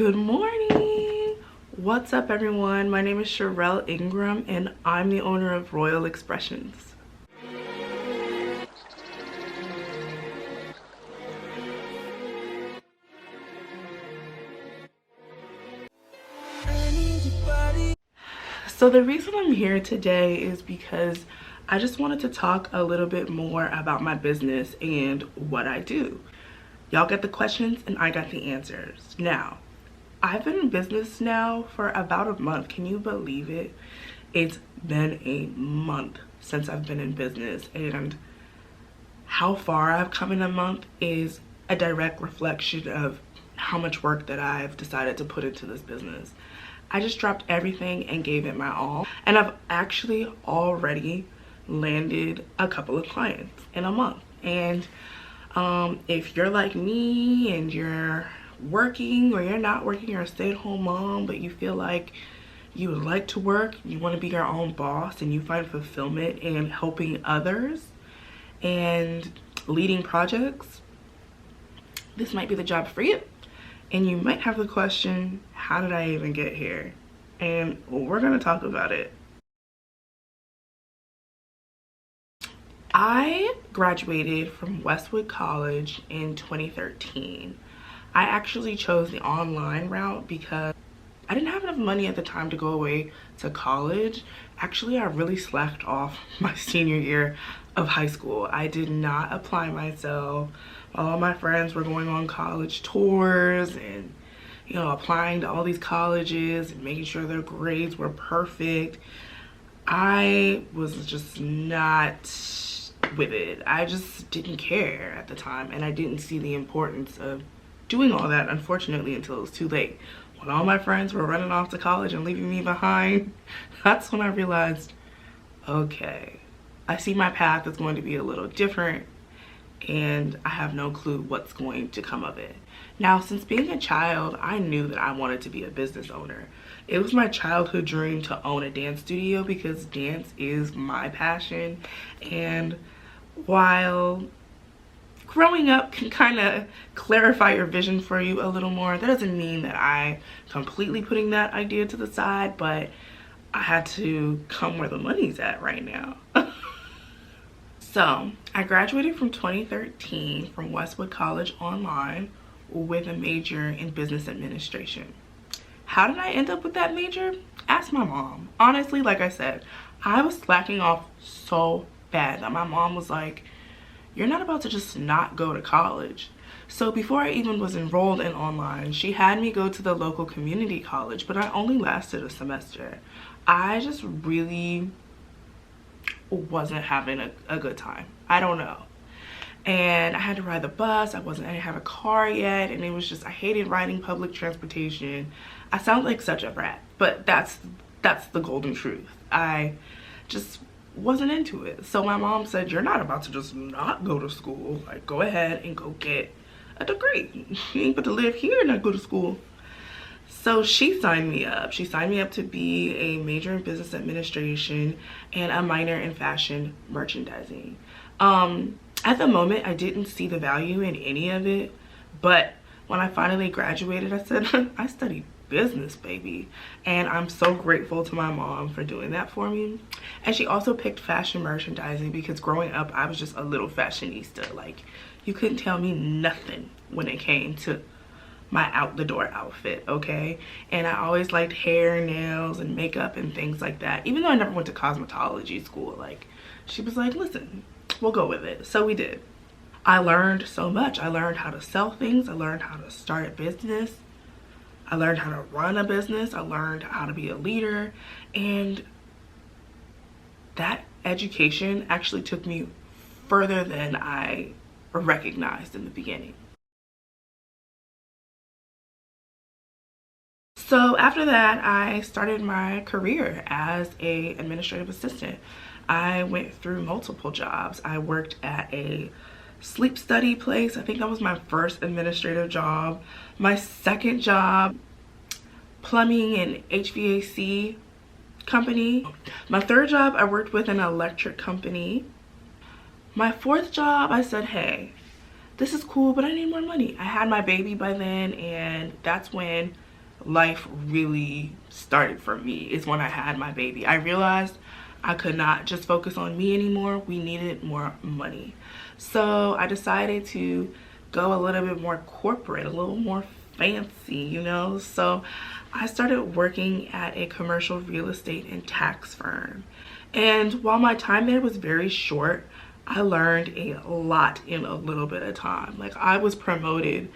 Good morning. What's up, everyone? My name is xRoyelle Ingram and I'm the owner of Royal Expressions. So the reason I'm here today is because I just wanted to talk a little bit more about my business and what I do. Y'all get the questions and I got the answers. Now, I've been in business now for about a month. Can you believe it? It's been a month since I've been in business, and how far I've come in a month is a direct reflection of how much work that I've decided to put into this business. I just dropped everything and gave it my all, and I've actually already landed a couple of clients in a month. And if you're like me and you're working, or you're not working, you're a stay-at-home mom, but you feel like you would like to work, you want to be your own boss, and you find fulfillment in helping others and leading projects, this might be the job for you. And you might have the question, how did I even get here? And we're going to talk about it. I graduated from Westwood College in 2013. I actually chose the online route because I didn't have enough money at the time to go away to college. Actually, I really slacked off my senior year of high school. I did not apply myself. All my friends were going on college tours and, you know, applying to all these colleges and making sure their grades were perfect. I was just not with it. I just didn't care at the time, and I didn't see the importance of doing all that, unfortunately, until it was too late. When all my friends were running off to college and leaving me behind, that's when I realized, okay, I see my path is going to be a little different, and I have no clue what's going to come of it. Now, since being a child, I knew that I wanted to be a business owner. It was my childhood dream to own a dance studio because dance is my passion. And while growing up can kind of clarify your vision for you a little more, that doesn't mean that I completely putting that idea to the side, but I had to come where the money's at right now. So I graduated from 2013 from Westwood College online with a major in business administration. How did I end up with that major? Ask my mom. Honestly, like I said, I was slacking off so bad that my mom was like, you're not about to just not go to college. So before I even was enrolled in online, she had me go to the local community college, but I only lasted a semester. I just really wasn't having a good time. I don't know. And I had to ride the bus. I didn't have a car yet, and it was just, I hated riding public transportation. I sound like such a brat, but that's the golden truth. I just wasn't into it. So my mom said, you're not about to just not go to school. Like, go ahead and go get a degree. You ain't about to live here and not go to school. So she signed me up. She signed me up to be a major in business administration and a minor in fashion merchandising. At the moment, I didn't see the value in any of it, but when I finally graduated, I said, I studied business, baby. And I'm so grateful to my mom for doing that for me. And she also picked fashion merchandising because growing up, I was just a little fashionista. Like, you couldn't tell me nothing when it came to my out the door outfit, okay? And I always liked hair, nails, and makeup and things like that. Even though I never went to cosmetology school, like, she was like, listen, we'll go with it. So we did. I learned so much. I learned how to sell things. I learned how to start a business. I learned how to run a business. I learned how to be a leader. And that education actually took me further than I recognized in the beginning. So after that, I started my career as an administrative assistant. I went through multiple jobs. I worked at a sleep study place. I think that was my first administrative job. My second job, plumbing and HVAC company. My third job, I worked with an electric company. My fourth job, I said, hey, this is cool, but I need more money. I had my baby by then, and that's when life really started for me, is when I had my baby. I realized I could not just focus on me anymore. We needed more money. So I decided to go a little bit more corporate, a little more fancy, you know? So I started working at a commercial real estate and tax firm. And while my time there was very short, I learned a lot in a little bit of time. Like, I was promoted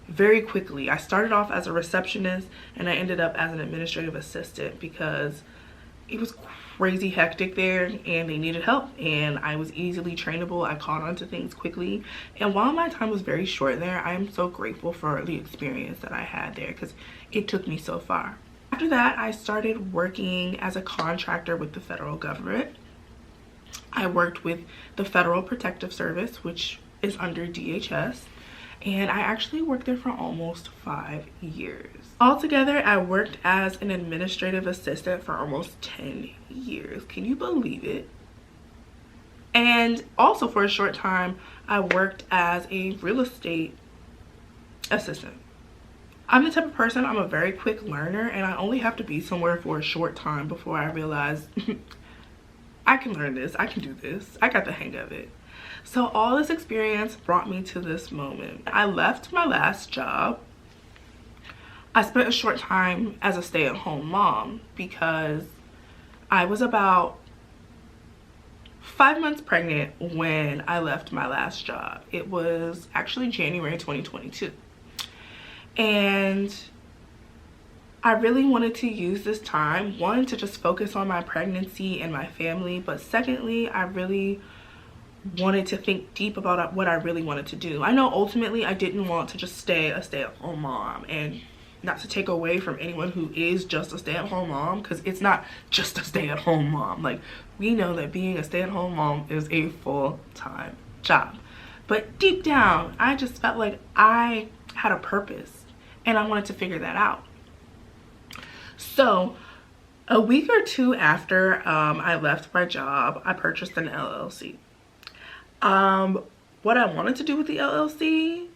very quickly. I started off as a receptionist and I ended up as an administrative assistant because it was crazy hectic there and they needed help, and I was easily trainable. I caught on to things quickly, and while my time was very short there, I am so grateful for the experience that I had there because it took me so far. After that, I started working as a contractor with the federal government. I worked with the Federal Protective Service, which is under DHS, and I actually worked there for almost 5 years. Altogether, I worked as an administrative assistant for almost 10 years. Can you believe it? And also for a short time, I worked as a real estate assistant. I'm the type of person, I'm a very quick learner, and I only have to be somewhere for a short time before I realize I can learn this, I can do this, I got the hang of it. So all this experience brought me to this moment. I left my last job. I spent a short time as a stay-at-home mom because I was about 5 months pregnant when I left my last job. It was actually January 2022. And I really wanted to use this time, one, to just focus on my pregnancy and my family, but secondly, I really wanted to think deep about what I really wanted to do. I know ultimately I didn't want to just stay a stay-at-home mom, and not to take away from anyone who is just a stay-at-home mom, because it's not just a stay-at-home mom. Like, we know that being a stay-at-home mom is a full-time job. But deep down, I just felt like I had a purpose and I wanted to figure that out. So a week or two after I left my job, I purchased an LLC. What I wanted to do with the LLC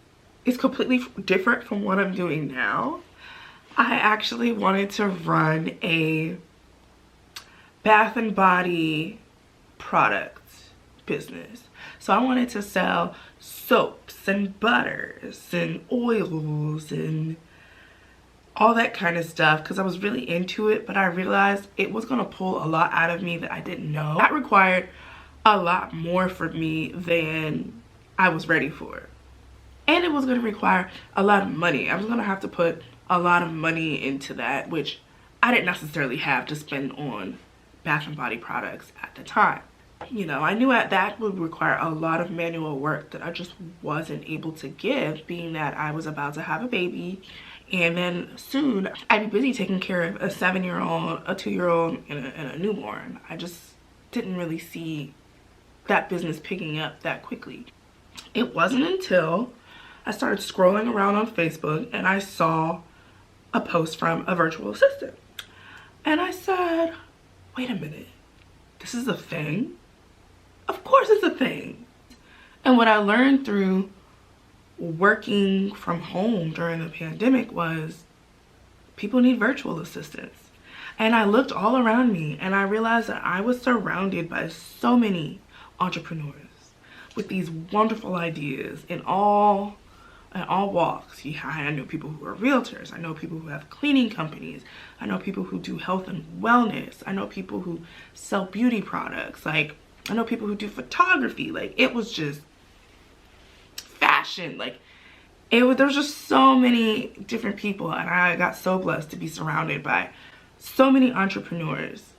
is completely different from what I'm doing now. I actually wanted to run a bath and body product business. So I wanted to sell soaps and butters and oils and all that kind of stuff because I was really into it, but I realized it was going to pull a lot out of me that I didn't know. That required a lot more for me than I was ready for. And it was going to require a lot of money. I was going to have to put a lot of money into that, which I didn't necessarily have to spend on bath and body products at the time. You know, I knew that would require a lot of manual work that I just wasn't able to give, being that I was about to have a baby, and then soon I'd be busy taking care of a 7-year-old, a 2-year-old, and a newborn. I just didn't really see that business picking up that quickly. It wasn't until I started scrolling around on Facebook and I saw a post from a virtual assistant. And I said, wait a minute, this is a thing? Of course it's a thing. And what I learned through working from home during the pandemic was people need virtual assistants. And I looked all around me and I realized that I was surrounded by so many entrepreneurs with these wonderful ideas in all walks. Yeah, I know people who are realtors. I know people who have cleaning companies. I know people who do health and wellness. I know people who sell beauty products. Like, I know people who do photography. Like, it was just fashion. Like, there was just so many different people, and I got so blessed to be surrounded by so many entrepreneurs.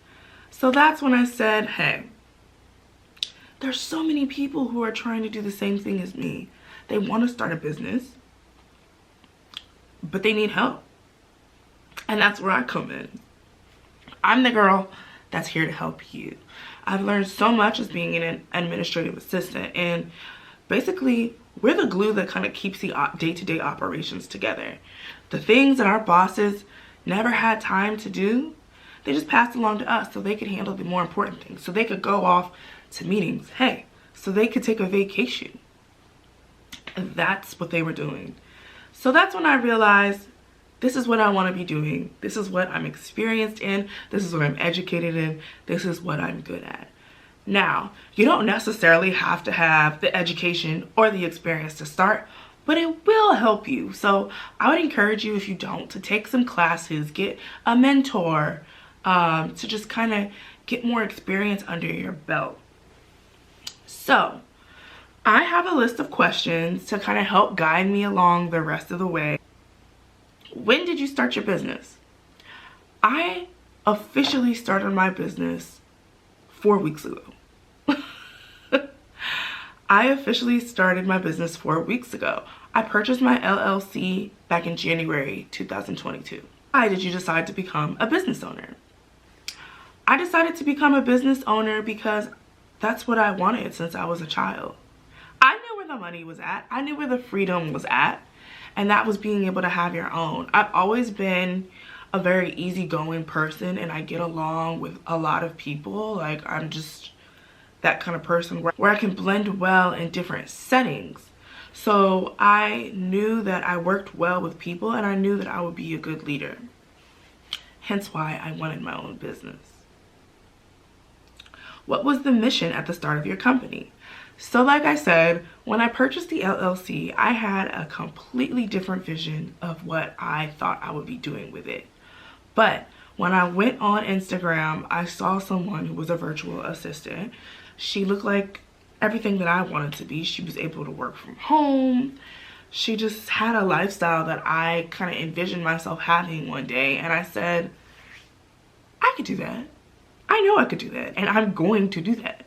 So that's when I said, hey, there's so many people who are trying to do the same thing as me. They want to start a business, but they need help. And that's where I come in. I'm the girl that's here to help you. I've learned so much as being an administrative assistant, and basically we're the glue that kind of keeps the day-to-day operations together. The things that our bosses never had time to do, they just passed along to us so they could handle the more important things, so they could go off to meetings, hey, so they could take a vacation. And that's what they were doing. So that's when I realized this is what I want to be doing. This is what I'm experienced in. This is what I'm educated in. This is what I'm good at. Now, you don't necessarily have to have the education or the experience to start, but it will help you. So I would encourage you, if you don't, to take some classes, get a mentor, to just kind of get more experience under your belt. So I have a list of questions to kind of help guide me along the rest of the way. When did you start your business? I officially started my business 4 weeks ago. I officially started my business 4 weeks ago. I purchased my LLC back in January 2022. Why did you decide to become a business owner? I decided to become a business owner because that's what I wanted since I was a child. I knew where the money was at. I knew where the freedom was at. And that was being able to have your own. I've always been a very easygoing person, and I get along with a lot of people. Like, I'm just that kind of person where I can blend well in different settings. So I knew that I worked well with people, and I knew that I would be a good leader. Hence why I wanted my own business. What was the mission at the start of your company? So like I said, when I purchased the LLC, I had a completely different vision of what I thought I would be doing with it. But when I went on Instagram, I saw someone who was a virtual assistant. She looked like everything that I wanted to be. She was able to work from home. She just had a lifestyle that I kind of envisioned myself having one day. And I said, I could do that. I know I could do that. And I'm going to do that.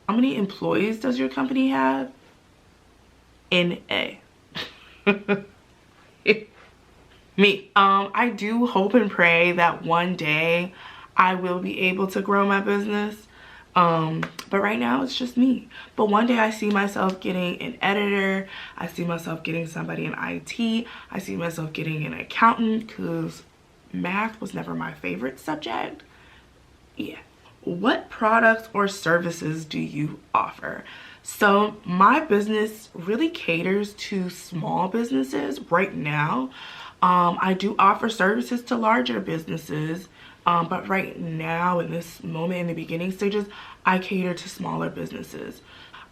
How many employees does your company have? NA. Me. I do hope and pray that one day I will be able to grow my business. But right now it's just me. But one day I see myself getting an editor. I see myself getting somebody in IT. I see myself getting an accountant, because math was never my favorite subject. Yeah. What products or services do you offer? So my business really caters to small businesses right now. I do offer services to larger businesses, but right now in this moment in the beginning stages, I cater to smaller businesses.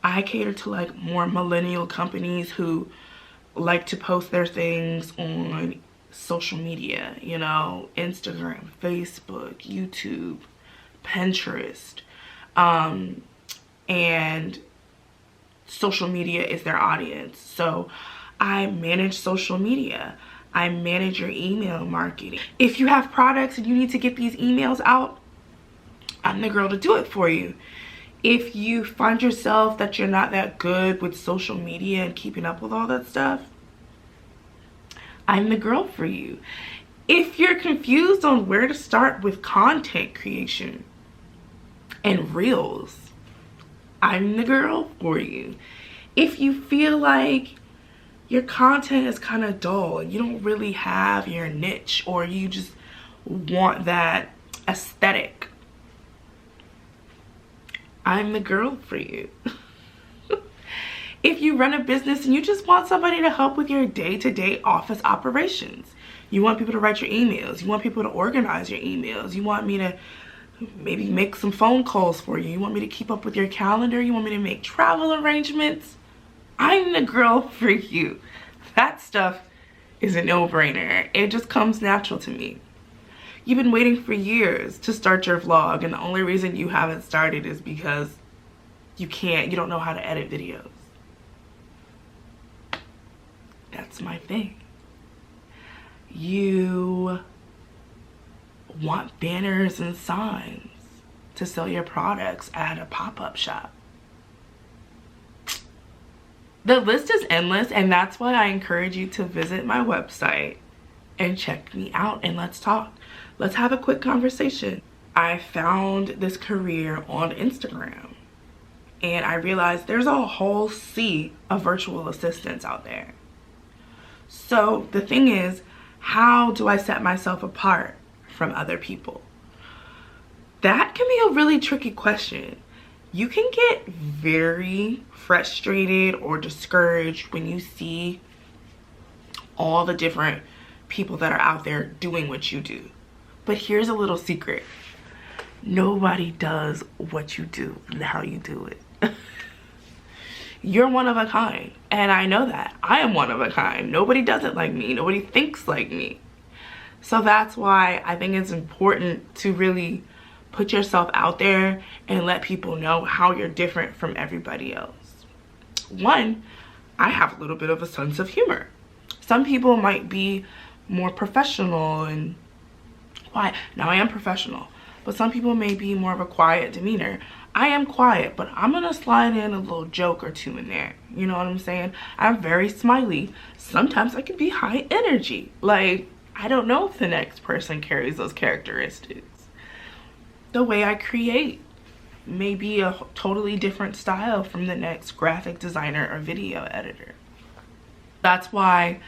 I cater to like more millennial companies who like to post their things on social media, you know, Instagram, Facebook, YouTube, Pinterest, and social media is their audience. So I manage social media. I manage your email marketing. If you have products and you need to get these emails out, I'm the girl to do it for you. If you find yourself that you're not that good with social media and keeping up with all that stuff, I'm the girl for you. If you're confused on where to start with content creation and reels, I'm the girl for you. If you feel like your content is kind of dull and you don't really have your niche, or you just want that aesthetic, I'm the girl for you. If you run a business and you just want somebody to help with your day-to-day office operations, you want people to write your emails, you want people to organize your emails, you want me to maybe make some phone calls for you, you want me to keep up with your calendar, you want me to make travel arrangements, I'm the girl for you. That stuff is a no-brainer. It just comes natural to me. You've been waiting for years to start your vlog, and the only reason you haven't started is because you don't know how to edit videos. That's my thing. You want banners and signs to sell your products at a pop-up shop. The list is endless, and that's why I encourage you to visit my website and check me out, and let's talk. Let's have a quick conversation. I found this career on Instagram, and I realized there's a whole sea of virtual assistants out there. So the thing is, how do I set myself apart from other people? That can be a really tricky question. You can get very frustrated or discouraged when you see all the different people that are out there doing what you do. But here's a little secret. Nobody does what you do and how you do it. You're one of a kind, and I know that. I am one of a kind. Nobody does it like me. Nobody thinks like me. So that's why I think it's important to really put yourself out there and let people know how you're different from everybody else. One, I have a little bit of a sense of humor. Some people might be more professional and quiet. Now, I am professional, but some people may be more of a quiet demeanor. I am quiet, but I'm gonna slide in a little joke or two in there. You know what I'm saying? I'm very smiley. Sometimes I can be high energy. Like, I don't know if the next person carries those characteristics. The way I create may be a totally different style from the next graphic designer or video editor. That's why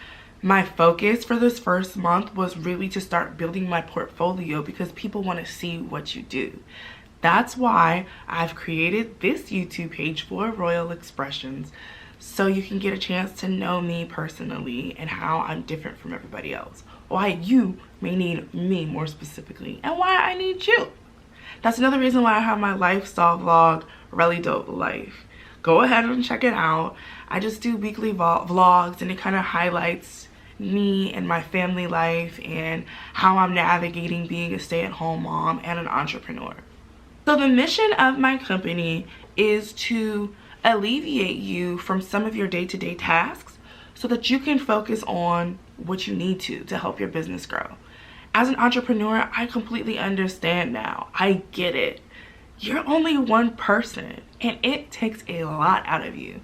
my focus for this first month was really to start building my portfolio, because people want to see what you do. That's why I've created this YouTube page for Royal Expressions, so you can get a chance to know me personally and how I'm different from everybody else. Why you may need me more specifically, and why I need you. That's another reason why I have my lifestyle vlog, Really Dope Life. Go ahead and check it out. I just do weekly vlogs, and it kind of highlights me and my family life and how I'm navigating being a stay-at-home mom and an entrepreneur. So the mission of my company is to alleviate you from some of your day-to-day tasks so that you can focus on what you need to help your business grow. As an entrepreneur, I completely understand now. I get it. You're only one person, and it takes a lot out of you.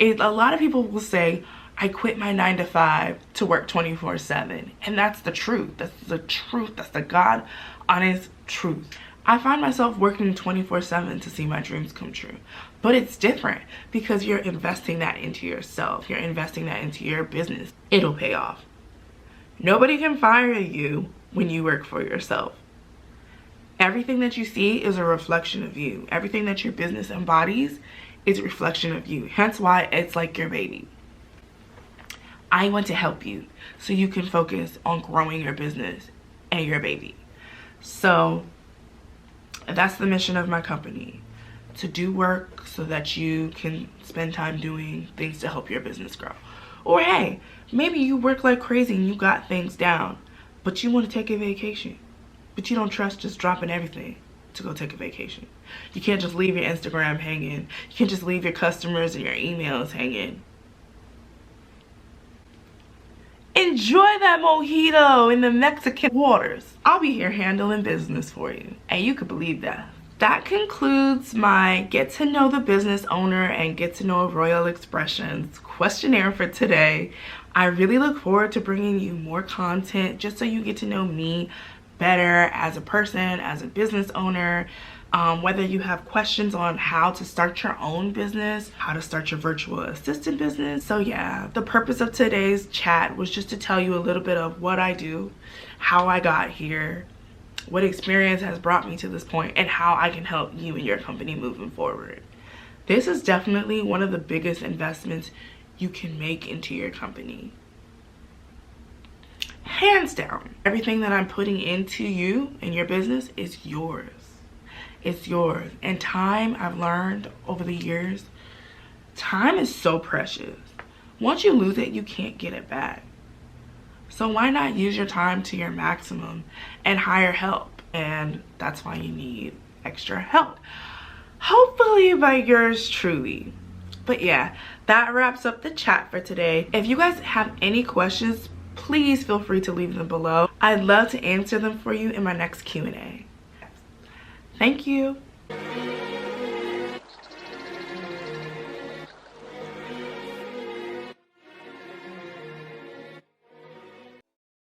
A lot of people will say, I quit my 9-to-5 to work 24/7. And that's the truth. That's the truth. That's the God honest truth. I find myself working 24/7 to see my dreams come true. But it's different because you're investing that into yourself. You're investing that into your business. It'll pay off. Nobody can fire you when you work for yourself. Everything that you see is a reflection of you. Everything that your business embodies is a reflection of you. Hence why it's like your baby. I want to help you so you can focus on growing your business and your baby. So that's the mission of my company, to do work so that you can spend time doing things to help your business grow. Or hey, maybe you work like crazy and you got things down, but you want to take a vacation, but you don't trust just dropping everything to go take a vacation. You can't just leave your Instagram hanging. You can't just leave your customers and your emails hanging. Enjoy that mojito in the Mexican waters. I'll be here handling business for you, and you could believe that. That concludes my get to know the business owner and get to know Royal Expressions questionnaire for today. I really look forward to bringing you more content just so you get to know me better as a person, as a business owner. Whether you have questions on how to start your own business, how to start your virtual assistant business. So yeah, the purpose of today's chat was just to tell you a little bit of what I do, how I got here, what experience has brought me to this point, and how I can help you and your company moving forward. This is definitely one of the biggest investments you can make into your company. Hands down, everything that I'm putting into you and your business is yours. It's yours. And time, I've learned over the years, time is so precious. Once you lose it, you can't get it back. So why not use your time to your maximum and hire help? And that's why you need extra help. Hopefully by yours truly. But yeah, that wraps up the chat for today. If you guys have any questions, please feel free to leave them below. I'd love to answer them for you in my next Q&A. Thank you.